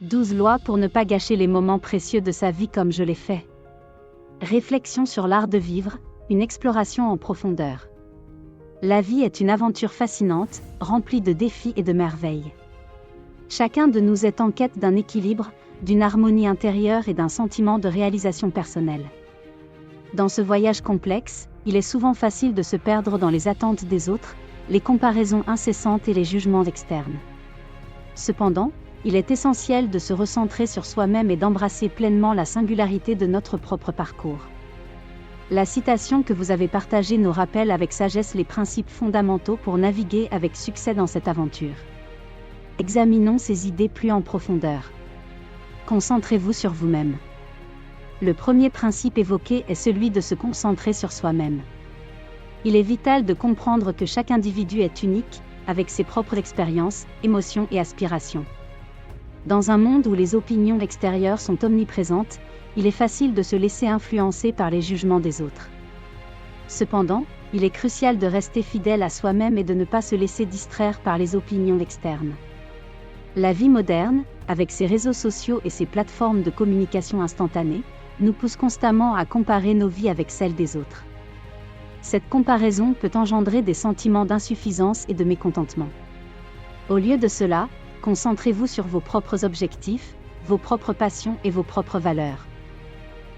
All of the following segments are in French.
12 lois pour ne pas gâcher les moments précieux de sa vie comme je l'ai fait. Réflexion sur l'art de vivre, une exploration en profondeur. La vie est une aventure fascinante, remplie de défis et de merveilles. Chacun de nous est en quête d'un équilibre, d'une harmonie intérieure et d'un sentiment de réalisation personnelle. Dans ce voyage complexe, il est souvent facile de se perdre dans les attentes des autres, les comparaisons incessantes et les jugements externes. Cependant, il est essentiel de se recentrer sur soi-même et d'embrasser pleinement la singularité de notre propre parcours. La citation que vous avez partagée nous rappelle avec sagesse les principes fondamentaux pour naviguer avec succès dans cette aventure. Examinons ces idées plus en profondeur. Concentrez-vous sur vous-même. Le premier principe évoqué est celui de se concentrer sur soi-même. Il est vital de comprendre que chaque individu est unique, avec ses propres expériences, émotions et aspirations. Dans un monde où les opinions extérieures sont omniprésentes, il est facile de se laisser influencer par les jugements des autres. Cependant, il est crucial de rester fidèle à soi-même et de ne pas se laisser distraire par les opinions externes. La vie moderne, avec ses réseaux sociaux et ses plateformes de communication instantanée, nous pousse constamment à comparer nos vies avec celles des autres. Cette comparaison peut engendrer des sentiments d'insuffisance et de mécontentement. Au lieu de cela, concentrez-vous sur vos propres objectifs, vos propres passions et vos propres valeurs.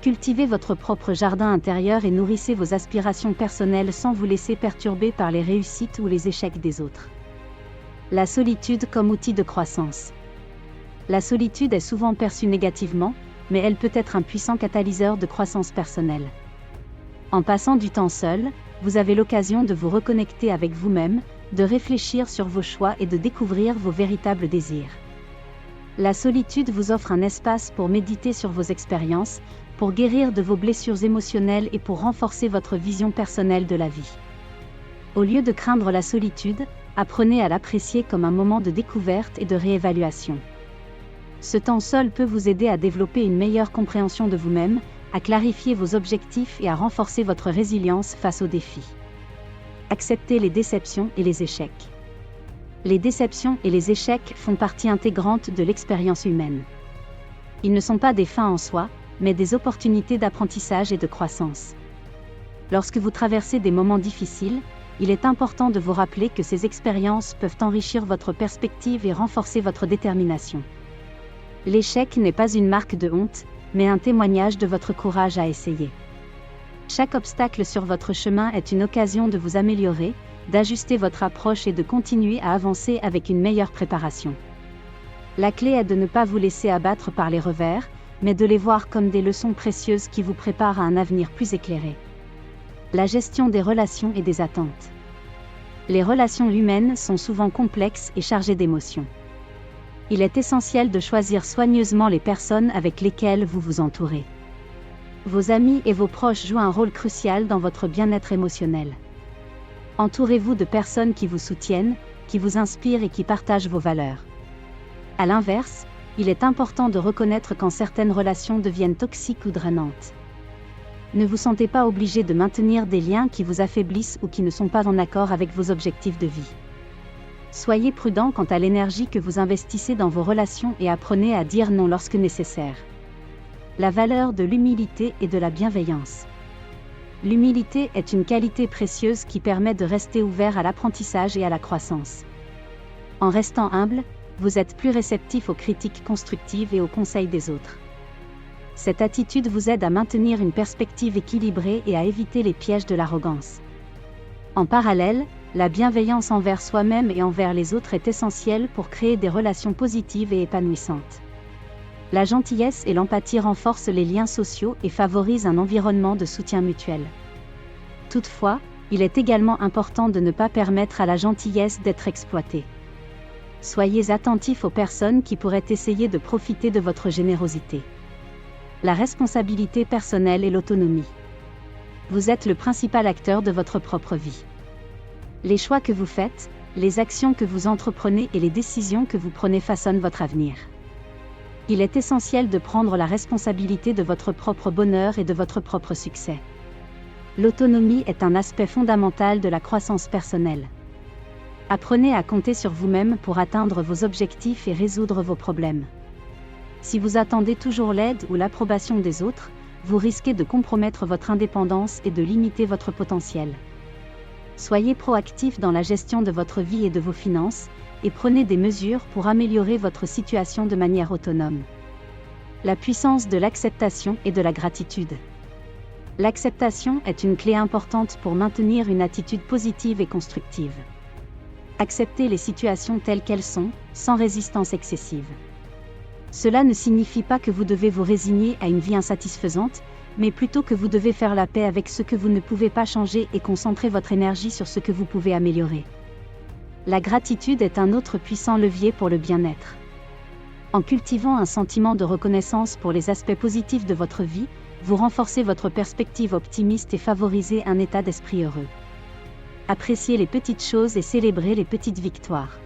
Cultivez votre propre jardin intérieur et nourrissez vos aspirations personnelles sans vous laisser perturber par les réussites ou les échecs des autres. La solitude comme outil de croissance. La solitude est souvent perçue négativement, mais elle peut être un puissant catalyseur de croissance personnelle. En passant du temps seul, vous avez l'occasion de vous reconnecter avec vous-même, de réfléchir sur vos choix et de découvrir vos véritables désirs. La solitude vous offre un espace pour méditer sur vos expériences, pour guérir de vos blessures émotionnelles et pour renforcer votre vision personnelle de la vie. Au lieu de craindre la solitude, apprenez à l'apprécier comme un moment de découverte et de réévaluation. Ce temps seul peut vous aider à développer une meilleure compréhension de vous-même, à clarifier vos objectifs et à renforcer votre résilience face aux défis. Acceptez les déceptions et les échecs. Les déceptions et les échecs font partie intégrante de l'expérience humaine. Ils ne sont pas des fins en soi, mais des opportunités d'apprentissage et de croissance. Lorsque vous traversez des moments difficiles, il est important de vous rappeler que ces expériences peuvent enrichir votre perspective et renforcer votre détermination. L'échec n'est pas une marque de honte, mais un témoignage de votre courage à essayer. Chaque obstacle sur votre chemin est une occasion de vous améliorer, d'ajuster votre approche et de continuer à avancer avec une meilleure préparation. La clé est de ne pas vous laisser abattre par les revers, mais de les voir comme des leçons précieuses qui vous préparent à un avenir plus éclairé. La gestion des relations et des attentes. Les relations humaines sont souvent complexes et chargées d'émotions. Il est essentiel de choisir soigneusement les personnes avec lesquelles vous vous entourez. Vos amis et vos proches jouent un rôle crucial dans votre bien-être émotionnel. Entourez-vous de personnes qui vous soutiennent, qui vous inspirent et qui partagent vos valeurs. À l'inverse, il est important de reconnaître quand certaines relations deviennent toxiques ou drainantes. Ne vous sentez pas obligé de maintenir des liens qui vous affaiblissent ou qui ne sont pas en accord avec vos objectifs de vie. Soyez prudent quant à l'énergie que vous investissez dans vos relations et apprenez à dire non lorsque nécessaire. La valeur de l'humilité et de la bienveillance. L'humilité est une qualité précieuse qui permet de rester ouvert à l'apprentissage et à la croissance. En restant humble, vous êtes plus réceptif aux critiques constructives et aux conseils des autres. Cette attitude vous aide à maintenir une perspective équilibrée et à éviter les pièges de l'arrogance. En parallèle, la bienveillance envers soi-même et envers les autres est essentielle pour créer des relations positives et épanouissantes. La gentillesse et l'empathie renforcent les liens sociaux et favorisent un environnement de soutien mutuel. Toutefois, il est également important de ne pas permettre à la gentillesse d'être exploitée. Soyez attentifs aux personnes qui pourraient essayer de profiter de votre générosité. La responsabilité personnelle et l'autonomie. Vous êtes le principal acteur de votre propre vie. Les choix que vous faites, les actions que vous entreprenez et les décisions que vous prenez façonnent votre avenir. Il est essentiel de prendre la responsabilité de votre propre bonheur et de votre propre succès. L'autonomie est un aspect fondamental de la croissance personnelle. Apprenez à compter sur vous-même pour atteindre vos objectifs et résoudre vos problèmes. Si vous attendez toujours l'aide ou l'approbation des autres, vous risquez de compromettre votre indépendance et de limiter votre potentiel. Soyez proactif dans la gestion de votre vie et de vos finances, et prenez des mesures pour améliorer votre situation de manière autonome. La puissance de l'acceptation et de la gratitude. L'acceptation est une clé importante pour maintenir une attitude positive et constructive. Acceptez les situations telles qu'elles sont, sans résistance excessive. Cela ne signifie pas que vous devez vous résigner à une vie insatisfaisante, mais plutôt que vous devez faire la paix avec ce que vous ne pouvez pas changer et concentrer votre énergie sur ce que vous pouvez améliorer. La gratitude est un autre puissant levier pour le bien-être. En cultivant un sentiment de reconnaissance pour les aspects positifs de votre vie, vous renforcez votre perspective optimiste et favorisez un état d'esprit heureux. Appréciez les petites choses et célébrez les petites victoires.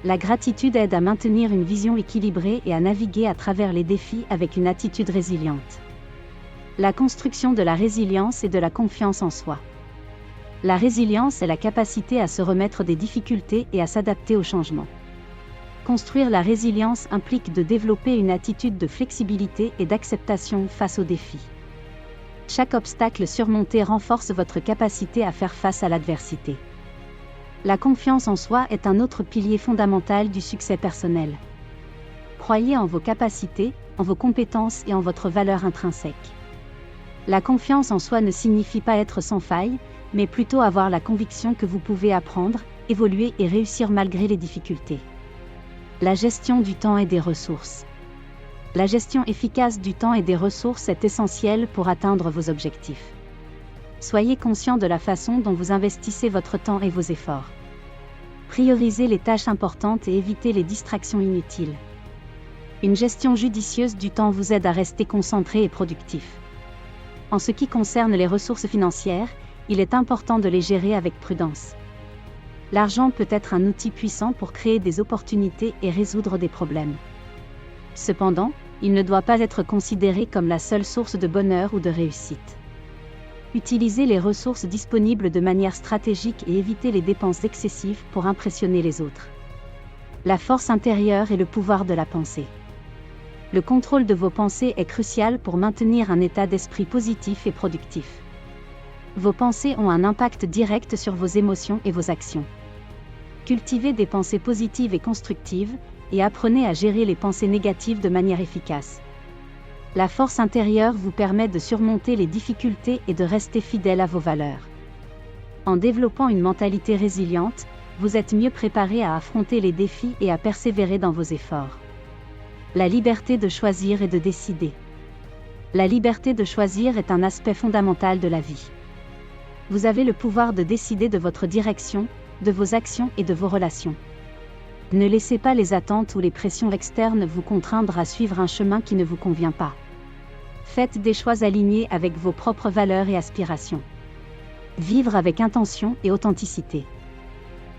La gratitude aide à maintenir une vision équilibrée et à naviguer à travers les défis avec une attitude résiliente. La construction de la résilience et de la confiance en soi. La résilience est la capacité à se remettre des difficultés et à s'adapter aux changements. Construire la résilience implique de développer une attitude de flexibilité et d'acceptation face aux défis. Chaque obstacle surmonté renforce votre capacité à faire face à l'adversité. La confiance en soi est un autre pilier fondamental du succès personnel. Croyez en vos capacités, en vos compétences et en votre valeur intrinsèque. La confiance en soi ne signifie pas être sans faille, mais plutôt avoir la conviction que vous pouvez apprendre, évoluer et réussir malgré les difficultés. La gestion du temps et des ressources. La gestion efficace du temps et des ressources est essentielle pour atteindre vos objectifs. Soyez conscient de la façon dont vous investissez votre temps et vos efforts. Priorisez les tâches importantes et évitez les distractions inutiles. Une gestion judicieuse du temps vous aide à rester concentré et productif. En ce qui concerne les ressources financières, il est important de les gérer avec prudence. L'argent peut être un outil puissant pour créer des opportunités et résoudre des problèmes. Cependant, il ne doit pas être considéré comme la seule source de bonheur ou de réussite. Utilisez les ressources disponibles de manière stratégique et évitez les dépenses excessives pour impressionner les autres. La force intérieure et le pouvoir de la pensée. Le contrôle de vos pensées est crucial pour maintenir un état d'esprit positif et productif. Vos pensées ont un impact direct sur vos émotions et vos actions. Cultivez des pensées positives et constructives, et apprenez à gérer les pensées négatives de manière efficace. La force intérieure vous permet de surmonter les difficultés et de rester fidèle à vos valeurs. En développant une mentalité résiliente, vous êtes mieux préparé à affronter les défis et à persévérer dans vos efforts. La liberté de choisir et de décider. La liberté de choisir est un aspect fondamental de la vie. Vous avez le pouvoir de décider de votre direction, de vos actions et de vos relations. Ne laissez pas les attentes ou les pressions externes vous contraindre à suivre un chemin qui ne vous convient pas. Faites des choix alignés avec vos propres valeurs et aspirations. Vivre avec intention et authenticité.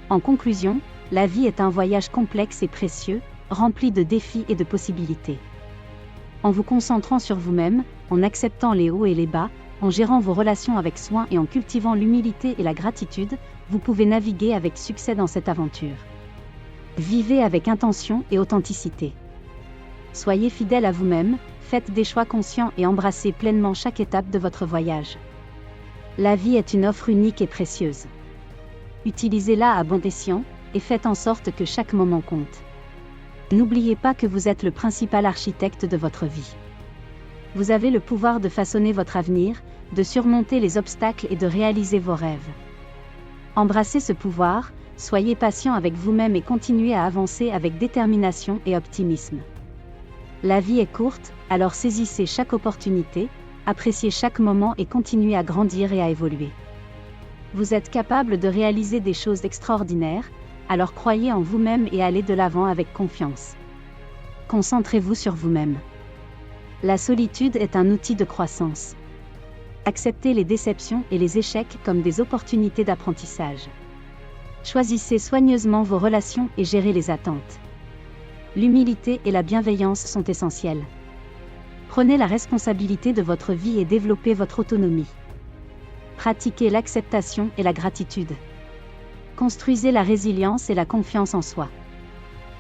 En conclusion, la vie est un voyage complexe et précieux, rempli de défis et de possibilités. En vous concentrant sur vous-même, en acceptant les hauts et les bas, en gérant vos relations avec soin et en cultivant l'humilité et la gratitude, vous pouvez naviguer avec succès dans cette aventure. Vivez avec intention et authenticité. Soyez fidèle à vous-même, faites des choix conscients et embrassez pleinement chaque étape de votre voyage. La vie est une offre unique et précieuse. Utilisez-la à bon escient, et faites en sorte que chaque moment compte. N'oubliez pas que vous êtes le principal architecte de votre vie. Vous avez le pouvoir de façonner votre avenir, de surmonter les obstacles et de réaliser vos rêves. Embrassez ce pouvoir, soyez patient avec vous-même et continuez à avancer avec détermination et optimisme. La vie est courte, alors saisissez chaque opportunité, appréciez chaque moment et continuez à grandir et à évoluer. Vous êtes capable de réaliser des choses extraordinaires, alors croyez en vous-même et allez de l'avant avec confiance. Concentrez-vous sur vous-même. La solitude est un outil de croissance. Acceptez les déceptions et les échecs comme des opportunités d'apprentissage. Choisissez soigneusement vos relations et gérez les attentes. L'humilité et la bienveillance sont essentielles. Prenez la responsabilité de votre vie et développez votre autonomie. Pratiquez l'acceptation et la gratitude. Construisez la résilience et la confiance en soi.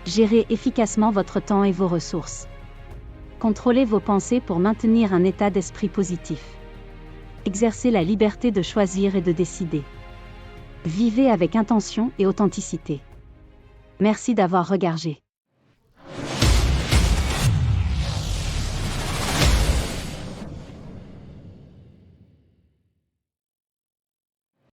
Gérez efficacement votre temps et vos ressources. Contrôlez vos pensées pour maintenir un état d'esprit positif. Exercez la liberté de choisir et de décider. Vivez avec intention et authenticité. Merci d'avoir regardé.